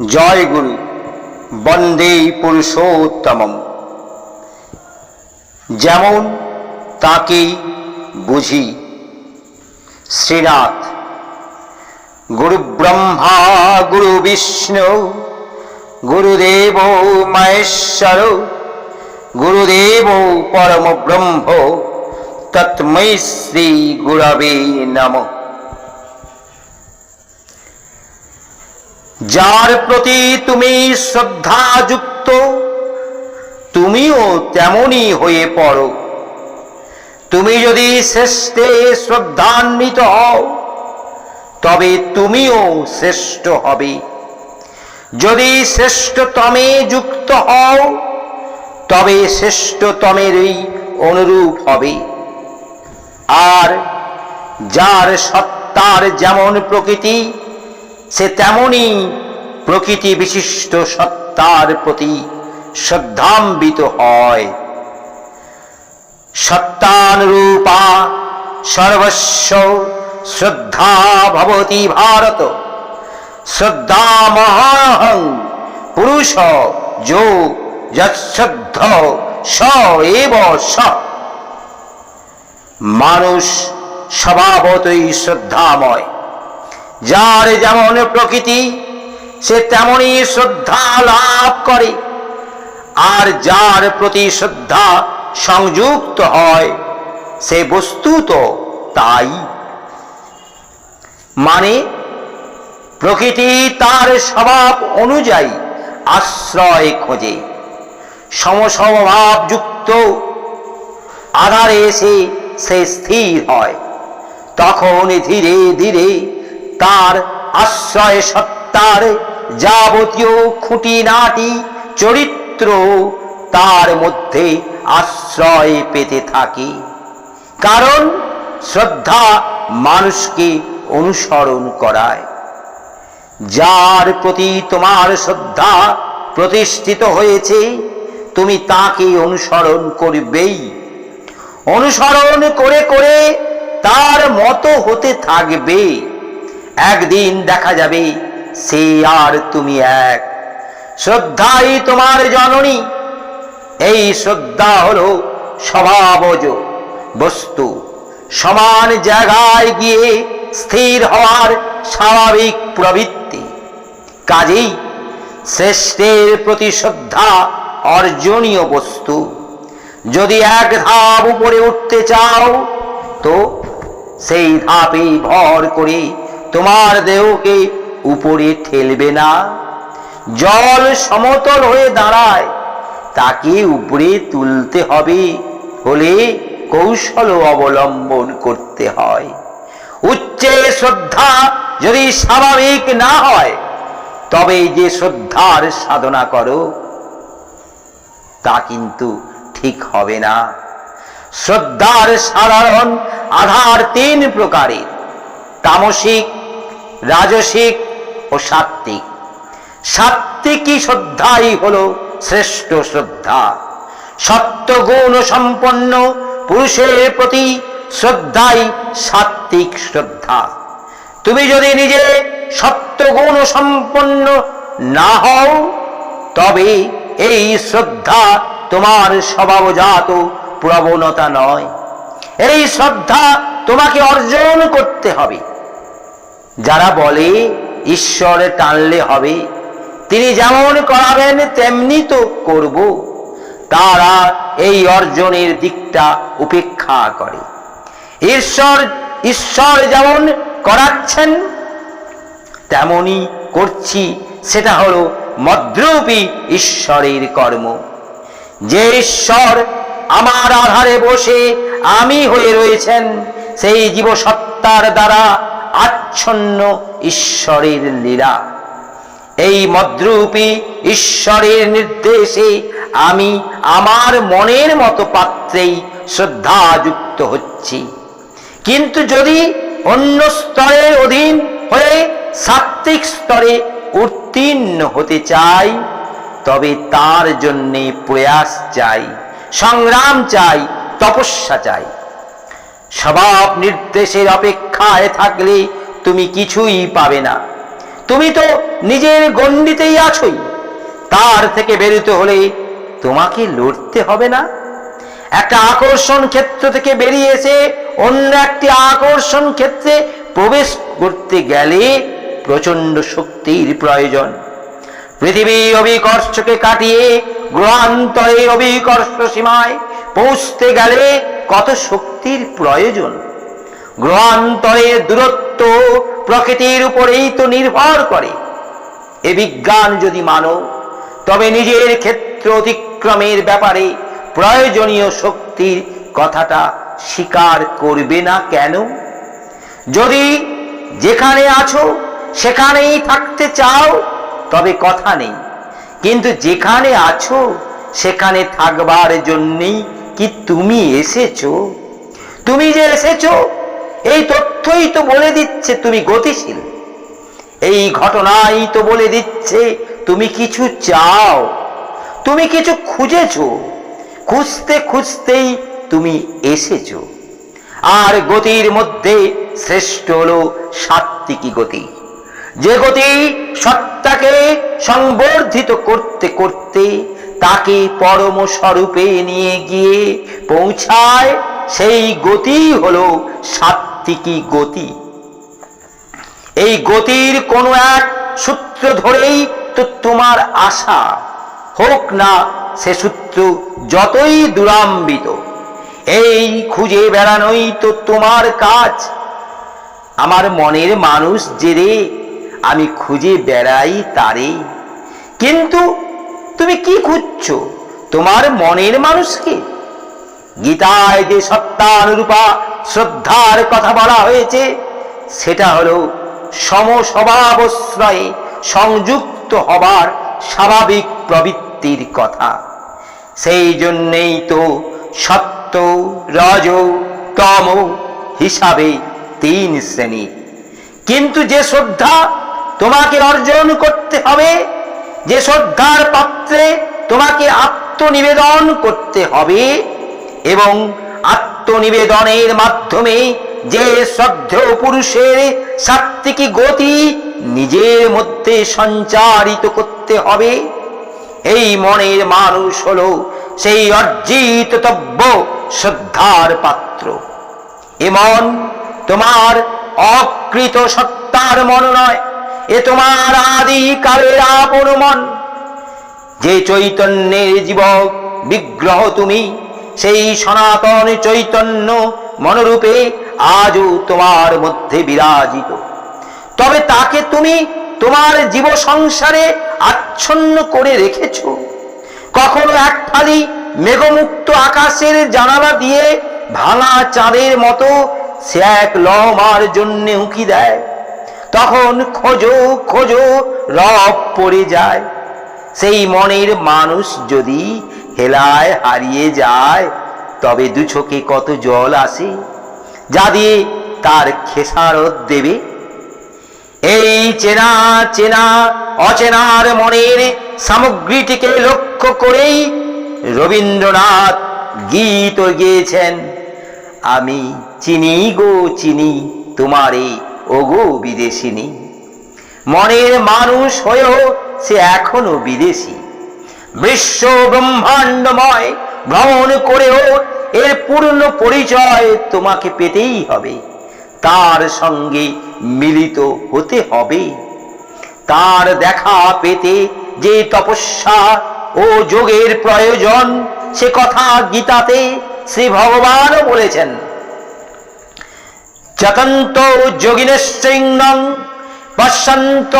জয় গুরু বন্দে পুরুষোত্তমম। যেমন তাকে বুঝি। শ্রীনাথ। গুরু ব্রহ্মা গুরু বিষ্ণু গুরুদেব মহেশ্বর গুরুদেব পরম ব্রহ্ম তস্मै শ্রী গুরবে নমঃ। যার প্রতি তুমি শ্রদ্ধাযুক্ত তুমিও তেমনি হয়ে পড়ো। তুমি যদি শ্রেষ্ঠে শ্রদ্ধান্বিত হও তবে তুমিও শ্রেষ্ঠ হবে। যদি শ্রেষ্ঠতমে যুক্ত হও তবে শ্রেষ্ঠতমেরই অনুরূপ হবে। আর যার সত্তার যেমন প্রকৃতি সে তেমনি প্রকৃতি বিশিষ্ট সত্তার প্রতি শ্রদ্ধান্বিত হয়। সত্তানুরূপা সর্বস্ব শ্রদ্ধা ভবতি ভারত। শ্রদ্ধামহং পুরুষ যো যশ্রদ্ধ স এব স। মানুষ স্বভাবতই শ্রদ্ধাময়। যার যেমন প্রকৃতি সে তেমনি শ্রদ্ধা লাভ করে। আর যার প্রতি শ্রদ্ধা সংযুক্ত হয় সে বস্তুত তাই। মানে প্রকৃতি তার স্বভাব অনুযায়ী আশ্রয় খোঁজে। সমস্বভাবযুক্ত আধারে এসে সে স্থির হয়। তখন ধীরে ধীরে তার আশ্রয় সত্তার যাবতীয় খুঁটিনাটি চরিত্র তার মধ্যে আশ্রয় পেতে থাকে। কারণ শ্রদ্ধা মানুষকে অনুসরণ করায়। যার প্রতি তোমার শ্রদ্ধা প্রতিষ্ঠিত হয়েছে তুমি তাকে অনুসরণ করবেই। অনুসরণ করে করে তার মতো হতে থাকবে। একদিন দেখা যাবে সে আর তুমি এক। শ্রদ্ধাই তোমার জননী। এই শ্রদ্ধা হলো স্বভাবজ বস্তু। সমান জায়গায় গিয়ে স্থির হওয়ার স্বাভাবিক প্রবৃত্তি। কাজেই শ্রেষ্ঠের প্রতি শ্রদ্ধা অর্জনীয় বস্তু। যদি এক ধাপ উপরে উঠতে চাও তো সেই ধাপে ভর করে তোমার দেহকে উপরে ঠেলবে না। জল সমতল হয়ে দাঁড়ায়, তাকে উপরে তুলতে হবে হলে কৌশল অবলম্বন করতে হয়। উচ্চে শ্রদ্ধা যদি স্বাভাবিক না হয় তবে যে শ্রদ্ধার সাধনা করো তা কিন্তু ঠিক হবে না। শ্রদ্ধার সাধারণ আধার তিন প্রকারের: তামসিক, রাজসিক ও সাত্ত্বিক। সাত্ত্বিকী শ্রদ্ধাই হলো শ্রেষ্ঠ শ্রদ্ধা। সত্ত্বগুণ সম্পন্ন পুরুষের প্রতি শ্রদ্ধাই সাত্ত্বিক শ্রদ্ধা। তুমি যদি নিজে সত্ত্বগুণ সম্পন্ন না হও তবে এই শ্রদ্ধা তোমার স্বভাবজাত প্রবণতা নয়। এই শ্রদ্ধা তোমাকে অর্জন করতে হবে। যারা বলে ঈশ্বরে টানলে হবে, তিনি যেমন করাবেন তেমনি তো করব, তারা এই অর্জনের দিকটা উপেক্ষা করে। ঈশ্বর যেমন করাচ্ছেন তেমনি করছি, সেটা হলো মদ্রূপী ঈশ্বরের কর্ম। যে ঈশ্বর আমার আধারে বসে আমি হয়ে রয়েছেন সেই জীবসত্তার দ্বারা আচ্ছন্ন ঈশ্বরের লীলা। এই মদ্রূপী ঈশ্বরের নির্দেশে আমি আমার মনের মতো পাত্রেই শ্রদ্ধাযুক্ত হচ্ছি। কিন্তু যদি অন্য স্তরের অধীন হয়ে সাত্ত্বিক স্তরে উত্তীর্ণ হতে চাই তবে তার জন্যে প্রয়াস চাই, সংগ্রাম চাই, তপস্যা চাই। স্বভাব নির্দেশের অপেক্ষায় থাকলে তুমি কিছুই পাবে না। তুমি তো নিজের গণ্ডিতেই আছোই। তার থেকে বেরোতে হলে তোমাকে লড়তে হবে না? একটা আকর্ষণ ক্ষেত্র থেকে বেরিয়ে এসে অন্য একটি আকর্ষণ ক্ষেত্রে প্রবেশ করতে গেলে প্রচন্ড শক্তির প্রয়োজন। পৃথিবীর অভিকর্ষকে কাটিয়ে গ্রহান্তরের অভিকর্ষ সীমায় পৌঁছতে গেলে কত শক্তির প্রয়োজন। গ্রহান্তরের দূরত্ব প্রকৃতির উপরেই তো নির্ভর করে। এ বিজ্ঞান যদি মানো, তবে নিজের ক্ষেত্র অতিক্রমের ব্যাপারে প্রয়োজনীয় শক্তির কথাটা স্বীকার করবে না কেন? যদি যেখানে আছো সেখানেই থাকতে চাও তবে কথা নেই, কিন্তু যেখানে আছো সেখানে থাকবার জন্যই কি তুমি এসেছো? তুমি যে এসেছো এই তথ্যই তো বলে দিচ্ছে তুমি গতিশীল। এই ঘটনাই তো বলে দিচ্ছে তুমি কিছু চাও, তুমি কিছু খুঁজেছো। খুঁজতে খুঁজতেই তুমি এসেছো। আর গতির মধ্যে শ্রেষ্ঠ হলো সাত্ত্বিকী গতি, যে গতি সত্তাকে সংবর্ধিত করতে করতে তাকে পরম স্বরূপে নিয়ে গিয়ে পৌঁছায়। সেই গতি হলো সাত্ত্বিকী গতি। এই গতির কোনো এক সূত্র ধরেই তো তোমার আশা, হোক না সে সূত্র যতই দুরাম্বিত। এই খুঁজে বেড়ানোই তো তোমার কাজ। আমার মনের মানুষ যে রে, আমি খুঁজে বেড়াই তারে। কিন্তু তুমি কি খুঁজছো? তোমার মনের মানুষকে। গীতায় যে সত্তানুরূপা শ্রদ্ধার কথা বলা হয়েছে, সেটা হলো সমস্বভাবশ্রয়ে সংযুক্ত হবার স্বাভাবিক প্রবৃত্তির কথা। সেই জন্যেই তো সত্য, রজ, তম হিসাবে 3 শ্রেণী। কিন্তু যে শ্রদ্ধা তোমাকে অর্জন করতে হবে, যে শ্রদ্ধার পাত্রে তোমাকে আত্মনিবেদন করতে হবে, এবং আত্মনিবেদনের মাধ্যমে যে শ্রদ্ধেয় পুরুষের সাত্ত্বিকী গতি নিজের মধ্যে সঞ্চারিত করতে হবে, এই মনের মানুষ হলো সেই অর্জিতব্য শ্রদ্ধার পাত্র। এমন তোমার অকৃত সত্তার মন নয়, এ তোমার আদিকালের আপন মন। যে চৈতন্যের জীবক বিগ্রহ তুমি, সেই সনাতন চৈতন্য মনোরূপে আজও তোমার মধ্যে বিরাজিত। তবে তাকে তুমি তোমার জীব সংসারে আচ্ছন্ন করে রেখেছ। কখনো এক ফালি মেঘমুক্ত আকাশের জানালা দিয়ে ভাঙা চাঁদের মতো সে এক লমার জন্য উঁকি দেয়। তখন খোঁজো খোঁজো রব পড়ে যায়। সেই মনের মানুষ যদি হেলায় হারিয়ে যায়, তবে দু চোখে কত জল আসে, যা দিয়ে তার খেসারত দেবে। এই চেনা চেনা অচেনার মনের সামগ্রীটিকে লক্ষ্য করেই রবীন্দ্রনাথ গীত গেয়েছেন, আমি চিনি গো চিনি তোমারে ওগো বিদেশিনী। মনের মানুষ হয়েও সে এখনো বিদেশি। বিশ্ব ব্রহ্মাণ্ডময় ভ্রমণ করেও এর পূর্ণ পরিচয় তোমাকে পেতেই হবে। তার সঙ্গে মিলিত হতে হবে। তার দেখা পেতে যে তপস্যা ও যোগের প্রয়োজন, সে কথা গীতাতে শ্রী ভগবান বলেছেন। যতন্ত যোগিনশ্চিন্নং পশ্যন্ত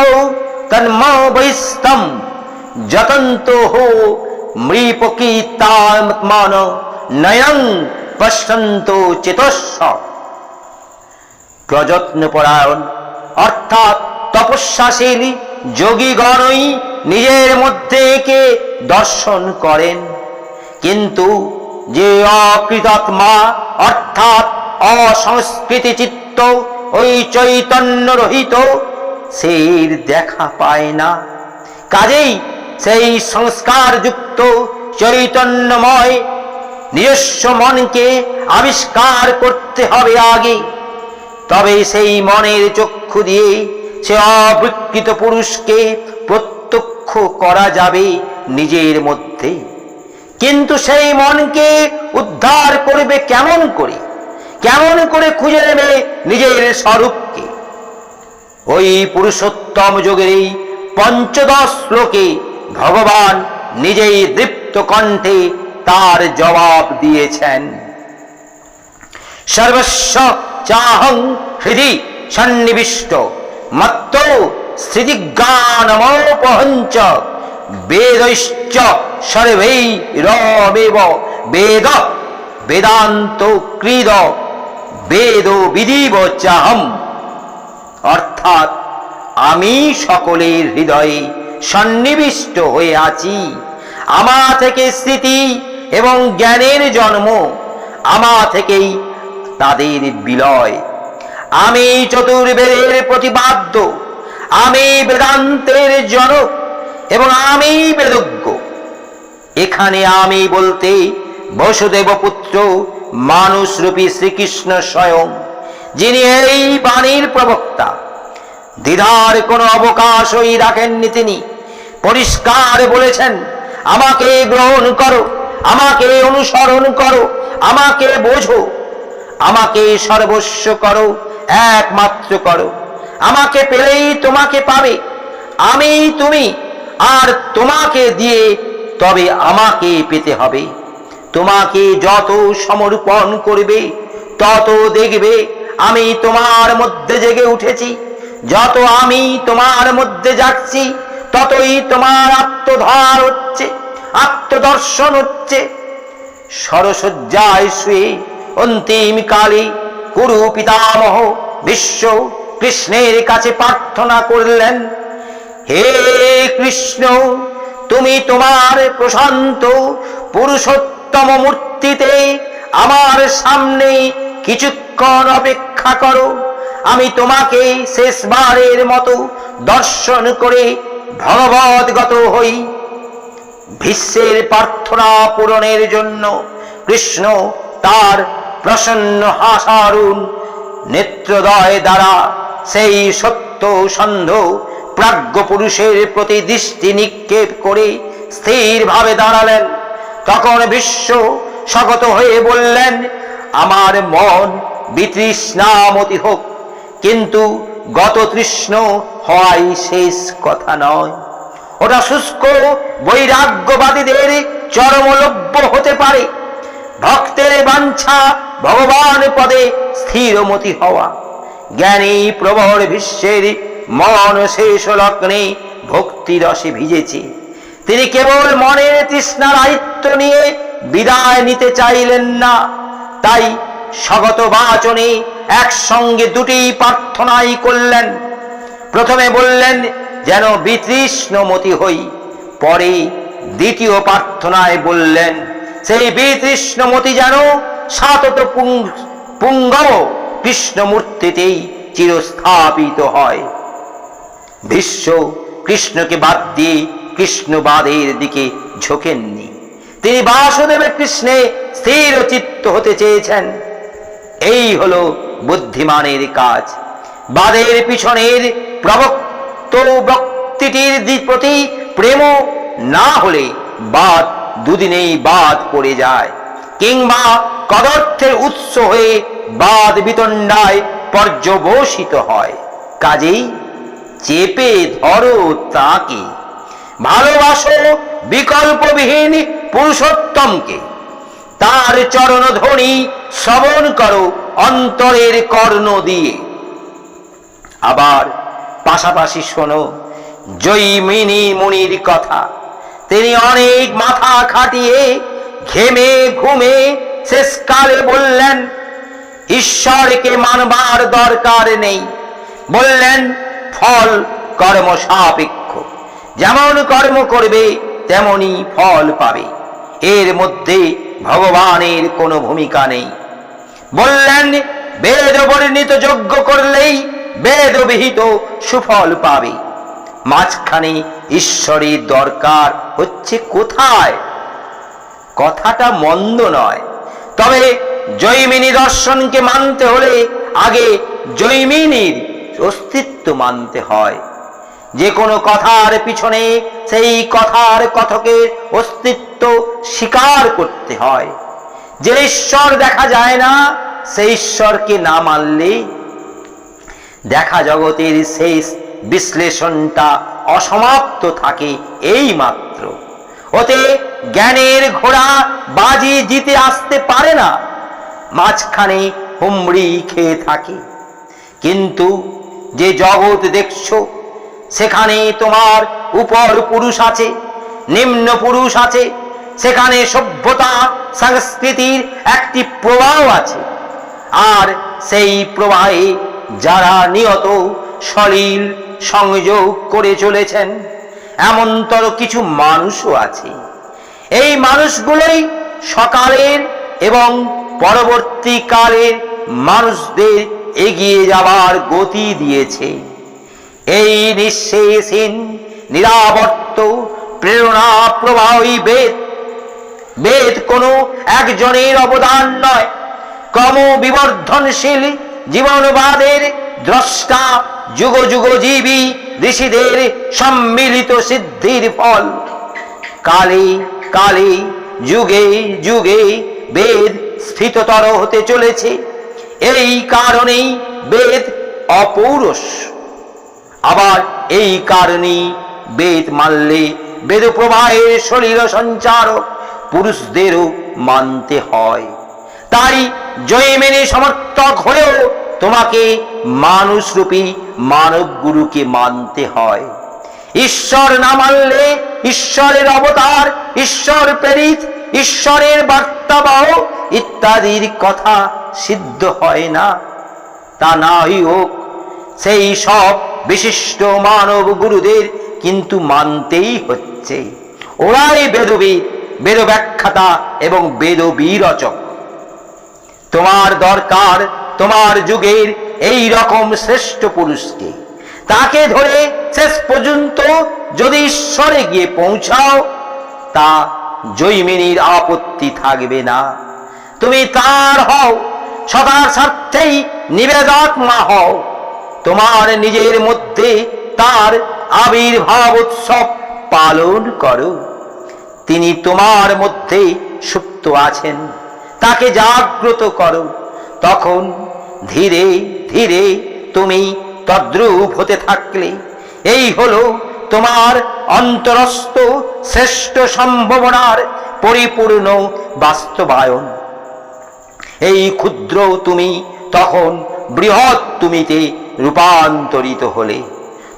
তন্মবৈস্তম যতন্ত হো মৃপকীতাত্মন নয়ং পশ্যন্ত চেতস্ব। প্রযত্নপরায়ণ অর্থাৎ তপস্যাশীল যোগীগণই নিজের মধ্যে একে দর্শন করেন। কিন্তু যে অকৃতাত্মা অর্থাৎ অসংস্কৃতি চিত্ত, ওই চৈতন্য রহিত, সে দেখা পায় না। কাজেই সেই সংস্কারযুক্ত চৈতন্যময় নিজস্ব মনকে আবিষ্কার করতে হবে আগে। তবে সেই মনের চক্ষু দিয়ে সে অবিকৃত পুরুষকে প্রত্যক্ষ করা যাবে নিজের মধ্যে। কিন্তু সেই মনকে উদ্ধার করবে কেমন করে? কেমন করে খুঁজে নেবে নিজের স্বরূপকে? ওই পুরুষোত্তম যোগের এই পঞ্চদশ শ্লোকে ভগবান নিজেই দীপ্ত কণ্ঠে তার জবাব দিয়েছেন। সর্বস্ব চাহং হৃদি সন্নিবিষ্ট মত্ত স্মৃতিজ্ঞানমোপহঞ্চ বেদৈশ্চ সর্বৈরমেব বেদ বেদান্ত কৃদ বেদ বিদিব চাহম। অর্থাৎ আমি সকলের হৃদয়ে সন্নিবিষ্ট হয়ে আছি। আমা থেকে স্মৃতি এবং জ্ঞানের জন্ম, আমা থেকেই তাদের বিলয়। আমি চতুর্বেদের প্রতিপাদ্য, আমি বেদান্তের জনক এবং আমি বেদজ্ঞ। এখানে আমি বলতে বসুদেব পুত্র মানুষরূপী শ্রীকৃষ্ণ স্বয়ং, যিনি এই বাণীর প্রবক্তা। দ্বিধার কোনো অবকাশই রাখেননি তিনি। পরিষ্কার বলেছেন, আমাকে গ্রহণ করো, আমাকে অনুসরণ করো, আমাকে বোঝো, আমাকে সর্বস্ব করো, একমাত্র করো। আমাকে পেলেই তোমাকে পাবে। আমি তুমি, আর তোমাকে দিয়ে তবে আমাকে পেতে হবে। তোমাকে যত সমর্পণ করবে তত দেখবে আমি তোমার মধ্যে জেগে উঠেছি। যত আমি তোমার মধ্যে যাচ্ছি ততই তোমার আত্মধার হচ্ছে, আত্মদর্শন হচ্ছে। সরসজ্জায় শুয়ে অন্তিম কালে কুরু পিতামহ বিশ্ব কৃষ্ণের কাছে প্রার্থনা করলেন, হে কৃষ্ণ, তুমি তোমার প্রশান্ত পুরুষোত্তম মূর্তিতে আমার সামনে কিছুক্ষণ অপেক্ষা করো। আমি তোমাকে শেষবারের মতো দর্শন করে ভগবদ্গত হই। ভীষ্মের প্রার্থনা পূরণের জন্য কৃষ্ণ তার প্রসন্ন হাসারুণ নেত্রদয় দ্বারা সেই সত্য সন্ধ প্রাজ্ঞ পুরুষের প্রতি দৃষ্টি নিক্ষেপ করে স্থিরভাবে দাঁড়ালেন। তখন বিশ্ব স্বগত হয়ে বললেন, আমার মন বিতৃষ্ণামতি হোক, কিন্তু গত তৃষ্ণ হওয়াই শেষ কথা নয়। ওটা শুষ্ক বৈরাগ্যবাদীদের চরমলভ্য হতে পারে। ভক্তের বাঞ্ছা ভগবান পদে স্থিরমতি হওয়া। জ্ঞানী প্রবর বিশ্বের মন শেষ লগ্নে ভক্তি রসে ভিজেছে। তিনি কেবল মনের তৃষ্ণার আয়ত্ত নিয়ে বিদায় নিতে চাইলেন না। তাই স্বগত বাচনে একসঙ্গে দুটি প্রার্থনাই করলেন। প্রথমে বললেন, যেন বিতৃষ্ণমতি হই। পরে দ্বিতীয় প্রার্থনায় বললেন, সেই বিতৃষ্ণমতি যেন সাতত পুঙ্গব কৃষ্ণমূর্তিতেই চিরস্থাপিত হয়। ভীষ্ম কৃষ্ণকে বাদ দিয়ে কৃষ্ণবাদের দিকে ঝোঁকেননি। তিনি বাসুদেবের কৃষ্ণে স্থির চিত্ত হতে চেয়েছেন। এই হলো বুদ্ধিমানের কাজ। বাদের পিছনের প্রবক্ত ব্যক্তিটির প্রতি প্রেম না হলে বাদ দুদিনেই বাদ পড়ে যায়, কিংবা কদর্থের উৎস হয়ে বাদ বিতণ্ডায় পর্যবসিত হয়। কাজেই চেপে ধরো তাকে, ভালোবাসো বিকল্পবিহীন পুরুষোত্তমকে। তার চরণ ধ্বনি শ্রবণ করো অন্তরের কর্ণ দিয়ে। আবার পাশাপাশি শোনো জৈমিনী মুনির কথা। তিনি অনেক মাথা খাটিয়ে ঘেমে ঘুমে শেষকালে বললেন, ঈশ্বরকে মানবার দরকার নেই। বললেন, ফল কর্ম সাপেক্ষ, যেমন কর্ম করবে তেমনি ফল পাবে। এর মধ্যে ভগবানের কোনো ভূমিকা নেই। বললেন, বেদ বর্ণিত যজ্ঞ করলেই বেদ বিহিত সুফল পাবে। মাঝখানে ঈশ্বরের দরকার হচ্ছে কোথায়? কথাটা মন্দ নয়, তবে জৈমিনী দর্শনকে মানতে হলে আগে জৈমিনীর অস্তিত্ব মানতে হয়। যে কোনো কথার পিছনে সেই কথার কথকের অস্তিত্ব স্বীকার করতে হয়। যে ঈশ্বর দেখা যায় না, সেই ঈশ্বরকে না মানলে দেখা জগতের শেষ বিশ্লেষণটা অসমাপ্ত থাকে এই মাত্র। ওতে জ্ঞানের ঘোড়া বাজি জিতে আসতে পারে না, মাঝখানে হুমড়ি খেয়ে থাকে। কিন্তু যে জগৎ দেখছো, সেখানে তোমার উপর পুরুষ আছে, নিম্ন পুরুষ আছে, সেখানে সভ্যতা সংস্কৃতির একটি প্রবাহ আছে। আর সেই প্রবাহে যারা নিয়ত সলিল সংযোগ করে চলেছেন, এমনতর কিছু মানুষও আছে। এই মানুষগুলোই সকালের এবং পরবর্তীকালের মানুষদের এগিয়ে যাবার গতি দিয়েছে। এই নিঃশেষহীন নিরাবর্ত প্রেরণা প্রবাহী বেদ। বেদ কোনো একজনের অবদান নয়, ক্রমবিবর্ধনশীল জীবনবাদের দ্রষ্টা, যুগ যুগজীবী ঋষিদের সম্মিলিত সিদ্ধির ফল। কালে কালে যুগে যুগে বেদ স্থিততর হতে চলেছে। এই কারণেই বেদ অপৌরুষ। আবার এই কারণেই বেদ মানলে বেদ প্রবাহের শরীর সঞ্চারক পুরুষদেরও মানতে হয়। তাই জৈমিনী সমর্থক হয়েও তোমাকে মানুষরূপী মানব গুরুকে মানতে হয়। ঈশ্বর না মানলে ঈশ্বরের অবতার, ঈশ্বর প্রেরিত, ঈশ্বরের বার্তাবাহ ইত্যাদির কথা সিদ্ধ হয় না। তা নাই হোক, সেই সব বিশিষ্ট মানব গুরুদের কিন্তু মানতেই হচ্ছে। ওরাই বেদবিদ, বেদ ব্যাখ্যাতা এবং বেদ বিরচক। তোমার দরকার তোমার যুগের এই রকম শ্রেষ্ঠ পুরুষকে। তাকে ধরে শেষ পর্যন্ত যদি ঈশ্বরে গিয়ে পৌঁছাও, তা জৈমিনীর আপত্তি থাকবে না। তুমি তার হও, সদার স্বার্থেই নিবেদাত্মা হও। তোমার নিজের মধ্যে তার আবির্ভাব উৎসব পালন করো। তিনি তোমার মধ্যে সুপ্ত আছেন, তাকে জাগ্রত করো। তখন ধীরে ধীরে তুমি তদ্রূপ হতে থাকলে এই হলো তোমার অন্তরস্থ শ্রেষ্ঠ সম্ভাবনার পরিপূর্ণ বাস্তবায়ন। এই ক্ষুদ্র তুমি তখন বৃহৎ তুমিতে রূপান্তরিত হলে।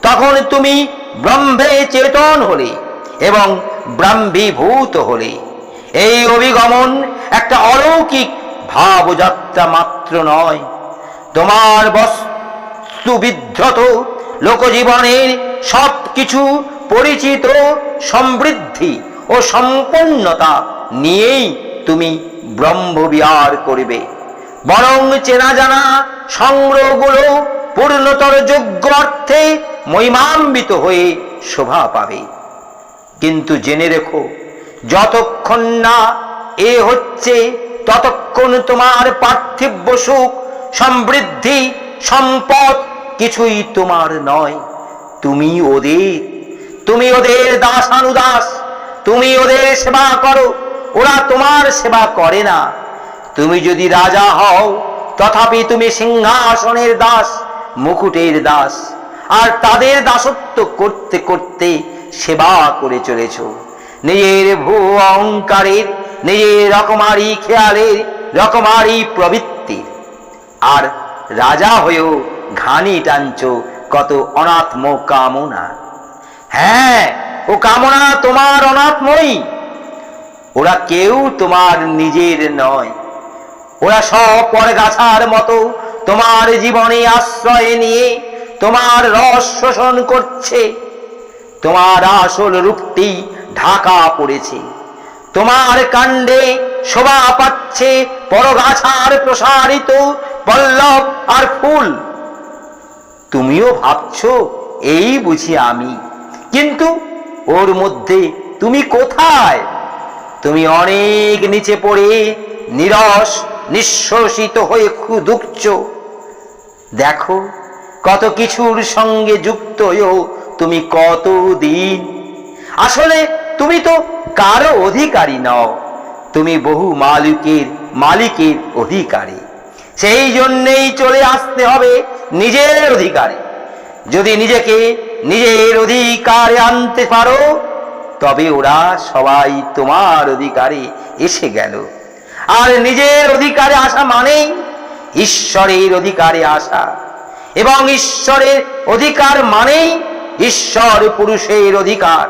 তখন তুমি ব্রহ্মে চেতন হলে এবং ব্রহ্মীভূত হলে। এই অভিগমন একটা অলৌকিক ভাবযাত্রা মাত্র নয়, তোমার বস্তুবিধৃত লোকজীবনের সবকিছু পরিচিত সমৃদ্ধি ও সম্পন্নতা নিয়েই তুমি ব্রহ্মবিহার করবে। বরং চেনা জানা সংগ্রহগুলো পূর্ণতর যোগ্য অর্থে মহিমান্বিত হয়ে শোভা পাবে। কিন্তু জেনে রেখো, যতক্ষণ না এ হচ্ছে ততক্ষণ তোমার পার্থিব সুখ, সমৃদ্ধি, সম্পদ কিছুই তোমার নয়। তুমি ওদের দাসানুদাস। তুমি ওদের সেবা করো, ওরা তোমার সেবা করে না। তুমি যদি রাজা হও, তথাপি তুমি সিংহাসনের দাস, মুকুটের দাস। আর তাদের দাসত্ব করতে করতে সেবা করে চলেছ নিজের ভূ অহংকারের, নিজের রকমারি খেয়ালের, রকমারি প্রবৃত্তির। আর রাজা হয়েও ঘানি টানছ কত অনাত্ম কামনা। হ্যাঁ, ও কামনা তোমার অনাত্মই। ওরা কেউ তোমার নিজের নয়। ওরা সব পরগাছার মতো তোমার জীবনে আশ্রয় নিয়ে তোমার রস শোষণ করছে। তোমার আসল রূপটি ঢাকা পড়েছে। তোমার কাণ্ডে শোভা পাচ্ছে পরগাছার প্রসারিত পল্লব আর ফুল। তুমিও ভাবছো এই বুঝি আমি, কিন্তু ওর মধ্যে তুমি কোথায়? তুমি অনেক নিচে পড়ে নিরস নিঃশ্বসিত হয়ে দুঃখছ। দেখো, কত কিছুর সঙ্গে যুক্ত হয়েও তুমি কতদিন। আসলে তুমি তো কারো অধিকারী নও, তুমি বহু মালিকের অধিকারী। সেই জন্যেই চলে আসতে হবে নিজের অধিকারে। যদি নিজেকে নিজের অধিকারে আনতে পারো, তবে ওরা সবাই তোমার অধিকারে এসে গেল। আর নিজের অধিকারে আসা মানেই ঈশ্বরের অধিকারে আসা, এবং ঈশ্বরের অধিকার মানেই ঈশ্বর পুরুষের অধিকার।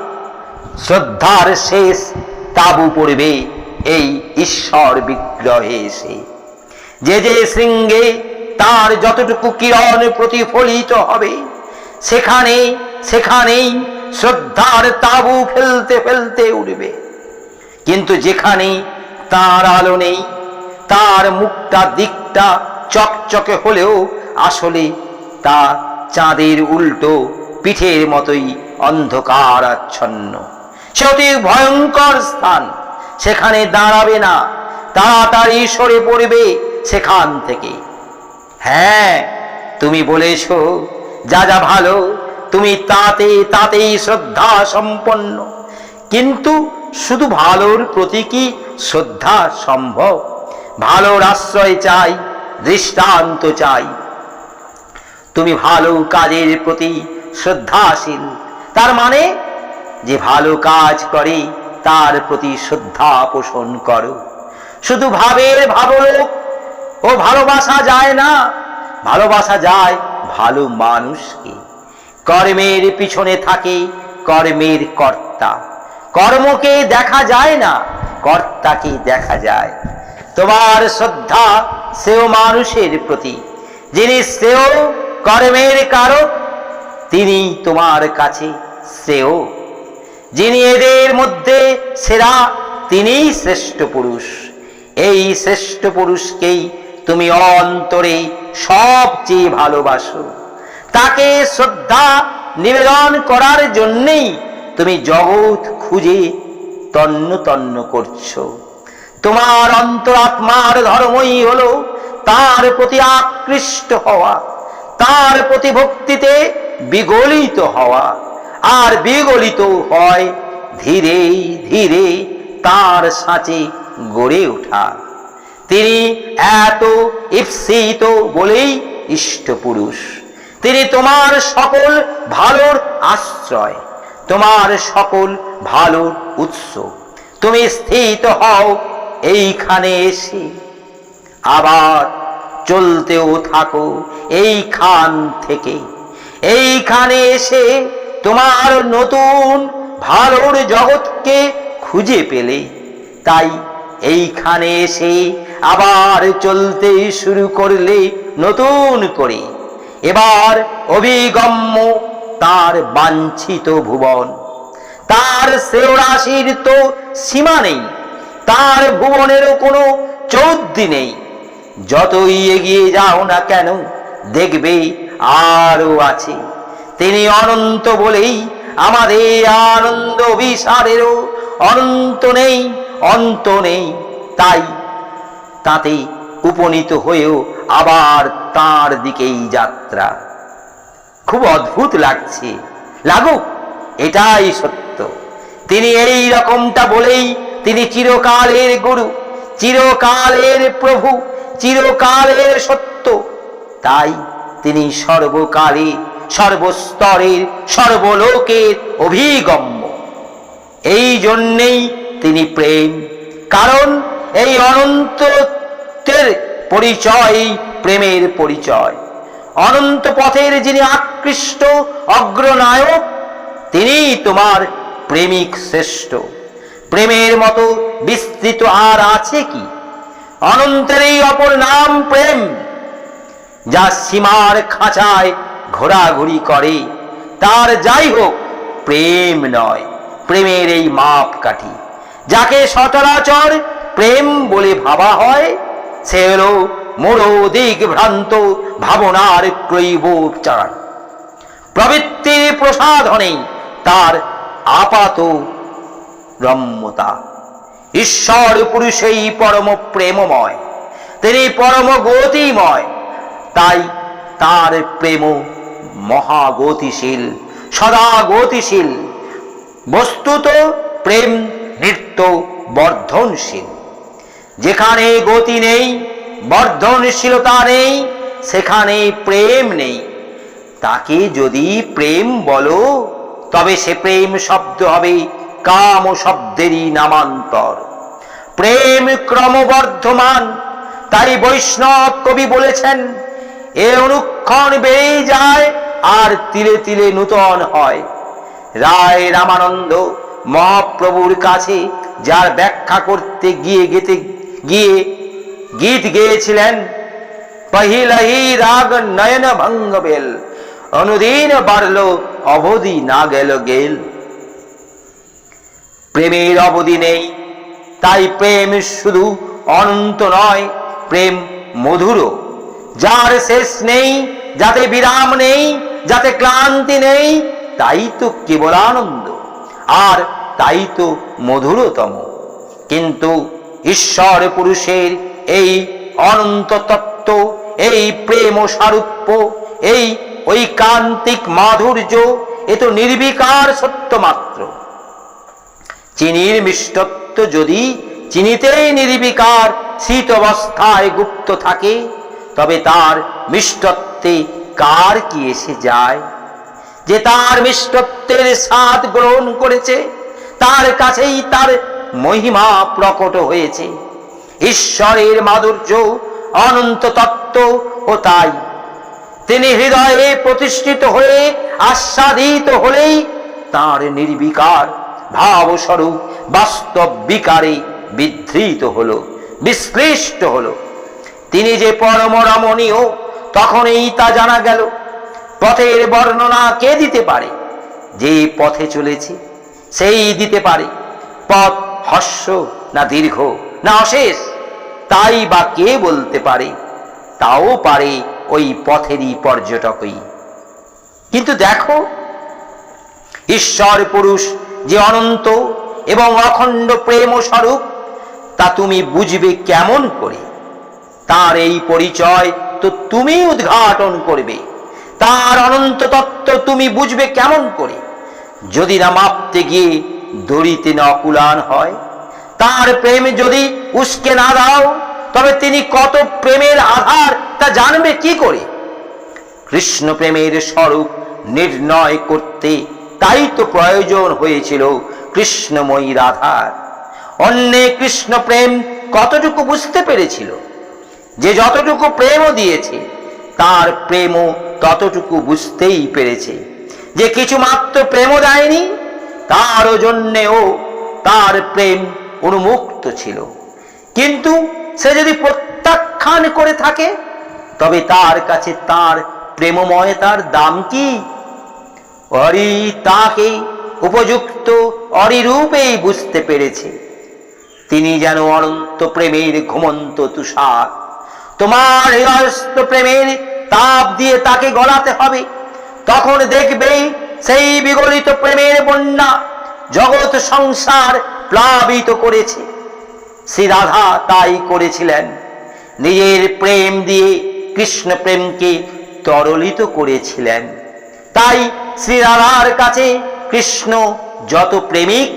শ্রদ্ধার শেষ তাবু পড়বে এই ঈশ্বর বিগ্রহে এসে। যে যে শৃঙ্গে তার যতটুকু কিরণ প্রতিফলিত হবে, সেখানেই শ্রদ্ধার তাবু ফেলতে ফেলতে উঠবে। কিন্তু যেখানে তার আলো নেই, তার দিকটা চকচকে হলেও আসলে তা চাঁদের উল্টো পিঠের মতোই অন্ধকার আচ্ছন্ন। সে অতি ভয়ঙ্কর স্থান, সেখানে দাঁড়াবে না, তাড়াতাড়ি সরে পড়বে সেখান থেকে। হ্যাঁ, তুমি বলেছ যা যা ভালো, তুমি তাতেই শ্রদ্ধা সম্পন্ন। কিন্তু শুধু ভালোর প্রতি কি শ্রদ্ধা সম্ভব? ভালোর আশ্রয় চাই, দৃষ্টান্ত চাই। তুমি ভালো কাজের প্রতি শ্রদ্ধাশীল, তার মানে যে ভালো কাজ করে তার প্রতি শ্রদ্ধা পোষণ করো। শুধু ভাবলোক ও ভালোবাসা যায় না, ভালোবাসা যায় ভালো মানুষকে। কর্মের পিছনে থাকে কর্মের কর্তা। কর্মকে দেখা যায় না, কর্তাকে দেখা যায়। তোমার শ্রদ্ধা সেও মানুষের প্রতি, যিনি সেও কর্মের কারক, তিনি তোমার কাছে শ্রেয়। যিনি এদের মধ্যে সেরা, তিনিই শ্রেষ্ঠ পুরুষ। এই শ্রেষ্ঠ পুরুষকেই তুমি অন্তরে সবচেয়ে ভালোবাসো। তাকে শ্রদ্ধা নিবেদন করার জন্যেই তুমি জগৎ খুঁজে তন্ন তন্ন করছো। তোমার অন্তরাত্মার ধর্মই হলো তার প্রতি আকৃষ্ট হওয়া, তার প্রতি ভক্তিতে বিগলিত হওয়া। আর বিগলিত হয় ধীরে ধীরে তার সাঁচে গড়ে ওঠা। তিনি এত ঈপ্সিত বলেই ইষ্ট পুরুষ। তিনি তোমার সকল ভালোর আশ্রয়, তোমার সকল ভালোর উৎস। তুমি স্থিত হও এইখানে এসে, আবার চলতেও থাকো এইখান থেকে। এইখানে এসে তোমার নতুন ভালোর জগৎকে খুঁজে পেলে, তাই এইখানে এসে আবার চলতে শুরু করলে নতুন করে। এবার অভিগম্য তার বাঞ্ছিত ভুবন, তার শ্রেয়রাশির তো সীমা নেই, তার ভুবনেরও কোনো চৌদ্দি নেই। যতই এগিয়ে যাও না কেন দেখবে আরো আছে। তিনি অনন্ত বলেই আমাদের আনন্দ বিসারেরও অনন্ত নেই, অন্ত নেই। তাই তাতে উপনীত হয়েও আবার তার দিকেই যাত্রা। খুব অদ্ভুত লাগছে, লাগুক, এটাই সত্য। তিনি এই রকমটা বলেই তিনি চিরকালের গুরু, চিরকালের প্রভু, চিরকালের সত্য। তাই তিনি সর্বকালে, সর্বস্তরের, সর্বলোকের অভিগম্য। এই জন্যেই তিনি প্রেম, কারণ এই অনন্তের পরিচয় প্রেমের পরিচয়। অনন্ত পথের যিনি আকৃষ্ট অগ্রনায়ক, তিনি তোমার প্রেমিক শ্রেষ্ঠ। প্রেমের মতো বিস্তৃত আর আছে কি? অনন্তের এই অপর নাম প্রেম, যা সীমার খাঁচায় ঘোরাঘুরি করে। তার যাই হোক প্রেম নয়, প্রেমের এই মাপকাঠি। যাকে সচরাচর প্রেম বলে ভাবা হয়, সে হল মোড় দিক ভ্রান্ত ভাবনার ক্রৈবচার। প্রবৃত্তির প্রসাধনেই তার আপাত রম্যতা। ঈশ্বর পুরুষেই পরম প্রেমময়, তিনি পরম গতিময়। তাই তার প্রেম মহাগতিশীল, সদা গতিশীল। বস্তুত প্রেম নিত্য বর্ধনশীল। যেখানে গতি নেই, বর্ধনশীলতা নেই, সেখানে প্রেম নেই। তাকে যদি প্রেম বলো, তবে সে প্রেম শব্দ হবে কাম শব্দেরই নামান্তর। প্রেম ক্রমবর্ধমান, তাই বৈষ্ণব কবি বলেছেন, এ অনুক্ষণ বেড়েই যায় আর তিলে তিলে নূতন হয়। রায় রামানন্দ মহাপ্রভুর কাছে যার ব্যাখ্যা করতে গিয়ে গীত গেয়েছিলেন, পহিলহি রাগ নয়ন ভঙ্গ বেল, অনুদিন বাড়ল অবধি না গেল গেল। প্রেমের অবধি নেই, তাই প্রেম শুধু অনন্ত নয়, প্রেম মধুর। যার শেষ নেই, যাতে বিরাম নেই, যাতে ক্লান্তি নেই, তাই তো কেবল আনন্দ, আর তাই তো মধুরতম। কিন্তু ঈশ্বর পুরুষের এই অনন্ত তত্ত্ব, এই প্রেম ও সারূপ্য, এই ঐকান্তিক মাধুর্য, এ তো নির্বিকার সত্য মাত্র। চিনির মিষ্টত্ব যদি চিনিতেই নির্বিকার শীত অবস্থায় গুপ্ত থাকে, তবে তার মিষ্টত্বে কার কি এসে যায়? যে তার মিষ্টত্বের স্বাদ গ্রহণ করেছে, তার কাছেই তার মহিমা প্রকট হয়েছে। ঈশ্বরের মাধুর্য অনন্ত তত্ত্ব, ও তাই তিনি হৃদয়ে প্রতিষ্ঠিত হয়ে আস্বাদিত হলেই তার নির্বিকার ভাবস্বরূপ বাস্তব বিকারে বিধৃত হলো, বিশ্লিষ্ট হলো। তিনি যে পরম রমণীয়, তখনই তা জানা গেল। পথের বর্ণনা কে দিতে পারে? যে পথে চলেছে সেই দিতে পারে। পথ হ্রস্ব না দীর্ঘ না অশেষ, তাই বা কে বলতে পারে? তাও পারে ওই পথেরই পর্যটকই। কিন্তু দেখো, ঈশ্বর পুরুষ যে অনন্ত এবং অখণ্ড প্রেম স্বরূপ, তা তুমি বুঝবে কেমন করে? তার এই পরিচয় তো তুমি উদ্ঘাটন করবে। তার অনন্ত তত্ত্ব তুমি বুঝবে কেমন করে, যদি না মাপতে গিয়ে দড়িতে না অকুলান হয়? তার প্রেম যদি উস্কে না দাও, তবে তিনি কত প্রেমের আধার তা জানবে কি করে? কৃষ্ণ প্রেমের স্বরূপ নির্ণয় করতে তাই তো প্রয়োজন হয়েছিল কৃষ্ণময়ী রাধার। অন্যে কৃষ্ণ প্রেম কতটুকু বুঝতে পেরেছিল? যে যতটুকু প্রেমও দিয়েছে, তার প্রেমও ততটুকু বুঝতেই পেরেছে। যে কিছু মাত্র প্রেমও দেয়নি, তারও জন্যেও তার প্রেম উন্মুক্ত ছিল। কিন্তু সে যদি প্রত্যাখ্যান করে থাকে, তবে তার কাছে তার প্রেমময়তার দাম কি? অরি তাকে উপযুক্ত অরিরূপেই বুঝতে পেরেছে। তিনি যেন অনন্ত প্রেমের ঘুমন্ত তুষার। তোমার হৃদয়স্থ প্রেমের তাপ দিয়ে তাকে গলাতে হবে, তখন দেখবে সেই বিগলিত প্রেমের বন্যা জগৎ সংসার প্লাবিত করেছে। শ্রী রাধা তাই করেছিলেন, নিজের প্রেম দিয়ে কৃষ্ণ প্রেমকে তরলিত করেছিলেন। তাই শ্রী রাধার কাছে কৃষ্ণ যত প্রেমিক,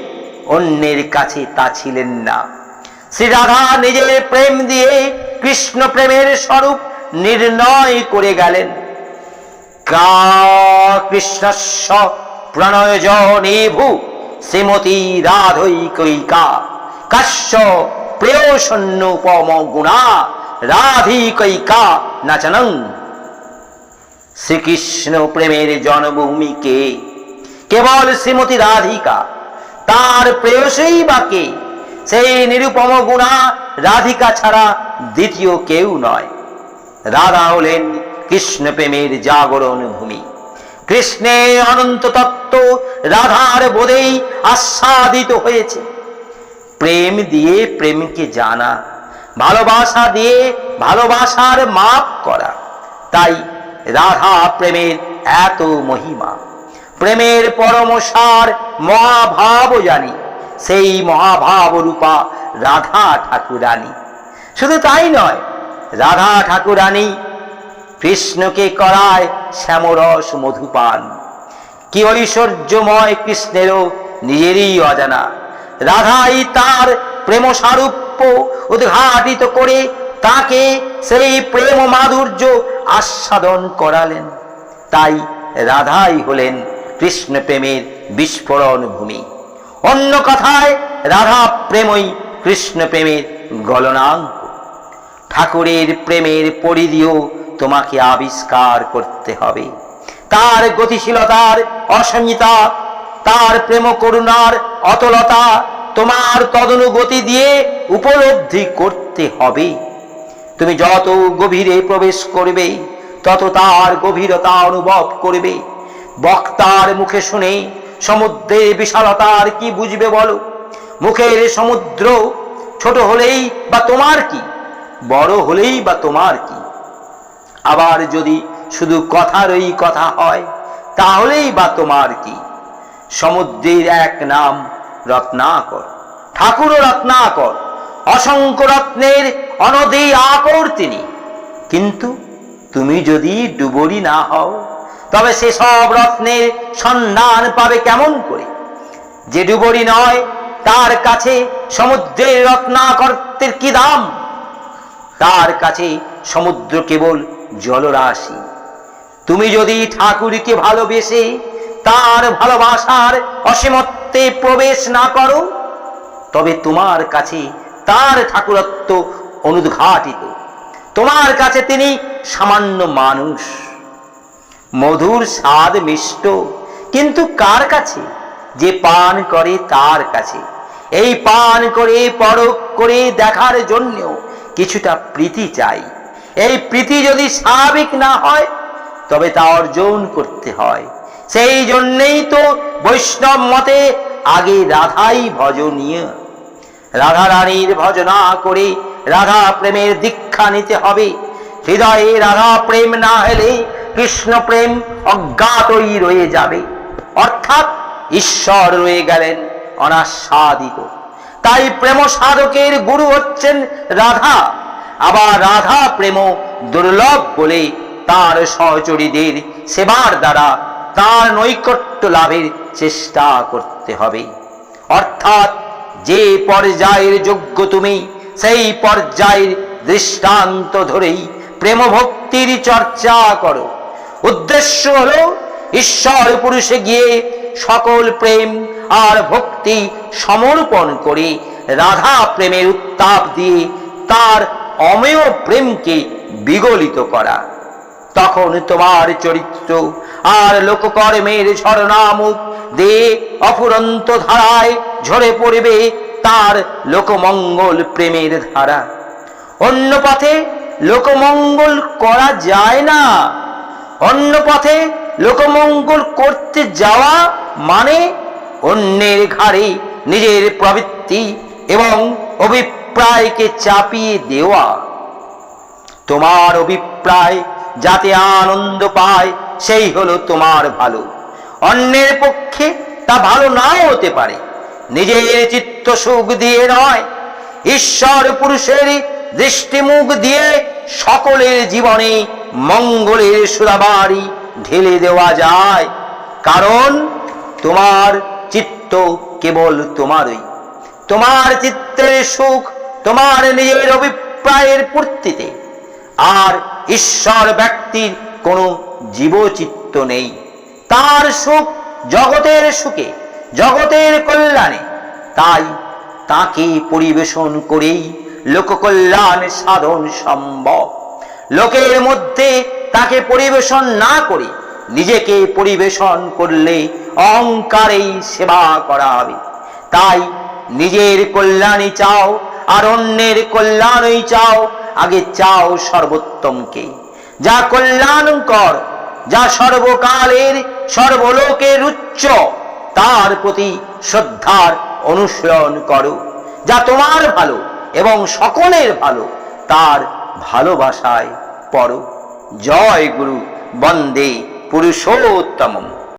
অন্যের কাছে তা ছিলেন না। শ্রী রাধা নিজের প্রেম দিয়ে কৃষ্ণ প্রেমের স্বরূপ নির্ণয় করে গেলেন। কৃষ্ণস্য প্রণয় জনেভু শ্রীমতী রাধৈকৈকা, কাশ্য প্রেয়সন্নুপম গুণা রাধিকৈকা নাচনং। শ্রীকৃষ্ণ প্রেমের জন্মভূমিকে কেবল শ্রীমতী রাধিকা, তার প্রেয়সী বাকে সেই নিরুপম গুণা রাধিকা ছাড়া দ্বিতীয় কেউ নয়। রাধা হলেন কৃষ্ণ প্রেমের জাগরণ ভূমি। কৃষ্ণের অনন্ত তত্ত্ব রাধার বোধেই আস্বাদিত হয়েছে। প্রেম দিয়ে প্রেমকে জানা, ভালোবাসা দিয়ে ভালোবাসার মাপ করা, তাই রাধা প্রেমের এত মহিমা। প্রেমের পরম সার মহাভাব জানি, সেই মহাভাব রূপা রাধা ঠাকুরানী। শুধু তাই নয়, রাধা ঠাকুরানী কৃষ্ণকে করায় শ্যামরস মধুপান। কি ঐশ্বর্যময় কৃষ্ণেরও নিজেরই অজানা। রাধাই তার প্রেম সারূপ্য উদ্ঘাটিত করে তাকে সেই প্রেম মাধুর্য আস্বাদন করালেন। তাই রাধাই হলেন কৃষ্ণ প্রেমের বিস্ফোরণ ভূমি। অন্য কথায় রাধা প্রেমই কৃষ্ণ প্রেমের গলনাঙ্ক। ঠাকুরের প্রেমের পরিধিও তোমাকে আবিষ্কার করতে হবে। তার গতিশীলতার অসীমতা, তার প্রেম করুণার অতলতা তোমার তদনুগতি দিয়ে উপলব্ধি করতে হবে। তুমি যত গভীরে প্রবেশ করবে তত তার গভীরতা অনুভব করবে। বক্তার মুখে শুনে সমুদ্রের বিশালতার কি বুঝবে বলো? মুখের সমুদ্র ছোট হলেই বা তোমার কি, বড় হলেই বা তোমার কি? আবার যদি শুধু কথারই কথা হয় তাহলেই বা তোমার কি? সমুদ্রের এক নাম রত্নাকর, ঠাকুরও রত্নাকর, অসংখ্য রত্নের অনধি আকর তিনি। কিন্তু তুমি যদি ডুবুরি না হও তবে সেসব রত্নের সন্ধান পাবে কেমন করে? যে ডুবুরি নয় তার কাছে সমুদ্রের রত্নাকর্তের কি দাম? তার কাছে সমুদ্র কেবল জলরাশি। তুমি যদি ঠাকুরকে ভালোবেসে তার ভালোবাসার অসীমত্বে প্রবেশ না করো তবে তোমার কাছে তার ঠাকুরত্ব অনুদ্ঘাটিত। তোমার কাছে তিনি সামান্য মানুষ। মধুর স্বাদ মিষ্ট, কিন্তু কার কাছে? যে পান করে তার কাছে। এই পান করে পরখ করে দেখার জন্য কিছুটা প্রীতি চাই। এই প্রীতি যদি স্বাভাবিক না হয় তবে তা অর্জন করতে হয়। সেই জন্যেই তো বৈষ্ণব মতে আগে রাধাই ভজনীয়। রাধা রানীর ভজনা করে রাধা প্রেমের দীক্ষা নিতে হবে। হৃদয়ে রাধা প্রেম না হলে কৃষ্ণ প্রেম অজ্ঞাতই রয়ে যাবে, অর্থাৎ ঈশ্বর রয়ে গেলেন অনাস্বাদিত। তাই প্রেম সাধকের গুরু হচ্ছেন রাধা। আবার রাধা প্রেম দুর্লভ বলে তার সহচরীদের সেবার দ্বারা তার নৈকট্য লাভের চেষ্টা করতে হবে। অর্থাৎ যে পর্যায়ের যোগ্য তুমি সেই পর্যায়ের দৃষ্টান্ত ধরেই প্রেম ভক্তির চর্চা করো। উদ্দেশ্য হলো ঈশ্বর পুরুষে গিয়ে সকল প্রেম আর ভক্তি সমর্পণ করে রাধা প্রেমের উত্তাপ দিয়ে তার অমেয় প্রেমকে বিগলিত করা। তখন তোমার চরিত্র আর লোককর্মের ঝরনামুখ দিয়ে অফুরন্ত ধারায় ঝরে পড়বে তার লোকমঙ্গল প্রেমের ধারা। অন্য পথে লোকমঙ্গল করা যায় না। অন্য পথে লোকমঙ্গল করতে যাওয়া মানে অন্যের ঘাড়ে নিজের প্রবৃত্তি এবং অভিপ্রায়কে চাপিয়ে দেওয়া। তোমার অভিপ্রায় যাতে আনন্দ পায় সেই হলো তোমার ভালো। অন্যের পক্ষে তা ভালো নাও হতে পারে। নিজের চিত্ত সুখ দিয়ে নয়, ঈশ্বর পুরুষের দৃষ্টিমুখ দিয়ে সকলের জীবনে মঙ্গলের সুরাবাড়ি ঢেলে দেওয়া যায়। কারণ তোমার চিত্ত কেবল তোমারই। তোমার চিত্তের সুখ তোমার নিজের অভিপ্রায়ের পূর্তিতে। আর ঈশ্বর ব্যক্তির কোনো জীবচিত্ত নেই। তার সুখ জগতের সুখে, জগতের কল্যাণে। তাই তাকে পরিবেশন করেই লোককল্যাণ সাধন সম্ভব। লোকের মধ্যে তাকে পরিবেশন না করে নিজেকে পরিবেশন করলে অহংকারেই সেবা করা হবে। তাই নিজের কল্যাণই চাও আর অন্যের কল্যাণই চাও। আগে চাও সর্বোত্তমকে, যা কল্যাণকর, যা সর্বকালের সর্বলোকের উচ্চ। তার প্রতি শ্রদ্ধার অনুশীলন করো। যা তোমার ভালো এবং সকলের ভালো তার ভালোবাসায় পড়ো। জয় গুরু, বন্দে পুরুষোত্তমম।